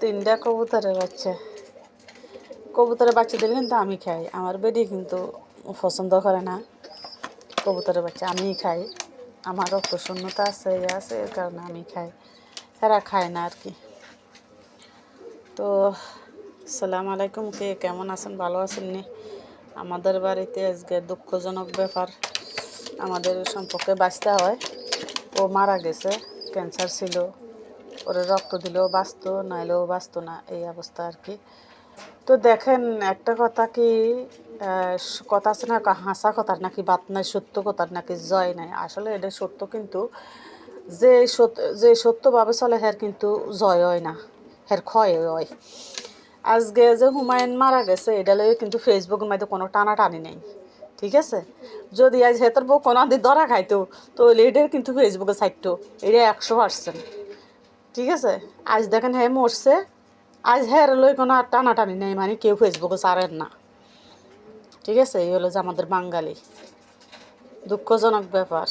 3টা কবুতরের বাচ্চা। কবুতরের বাচ্চা দিলে কিন্তু আমি খাই, আমার বেডি কিন্তু পছন্দ করে না কবুতরের বাচ্চা, আমিই খাই। আমার রক্ত শূন্যতা আছে এর কারণে আমি খাই, এরা খায় না আর কি। তো আসসালামু আলাইকুম, কে কেমন আছেন, ভালো আছেন নি? আমাদের বাড়িতে আজকে দুঃখজনক ব্যাপার, আমাদের সম্পর্কে বাঁচতে হয়। ও মারা গেছে, ক্যান্সার ছিল, ওরে রক্ত দিলেও বাঁচতো, নাইলেও বাঁচতো না, এই অবস্থা আর কি। তো দেখেন একটা কথা কি, কথা আছে না, হাসা কথার নাকি বাত নাই, সত্য কথার নাকি জয় নাই। আসলে এটা সত্য, কিন্তু যে সত্যভাবে চলে হ্যার কিন্তু জয় হয় না, হ্যার ক্ষয় হয়। আজকে যে হুমায়ুন মারা গেছে, এটা লয়ে কিন্তু ফেসবুকের মধ্যে কোনো টানাটানি নেই, ঠিক আছে? যদি আজ হেতর বউ কোনো দিন ধরা খাইতো, তো এটার কিন্তু ফেসবুকে ছাড়তো, এটা 100%, ঠিক আছে? আজ দেখেন হ্যাঁ মরছে, আজ হ্যাঁ লই কোনো আর টানাটানি নেই, মানে কেউ ফেসবুকে ছাড়েন না, ঠিক আছে? এই হলো যে আমাদের বাঙালি, দুঃখজনক ব্যাপার।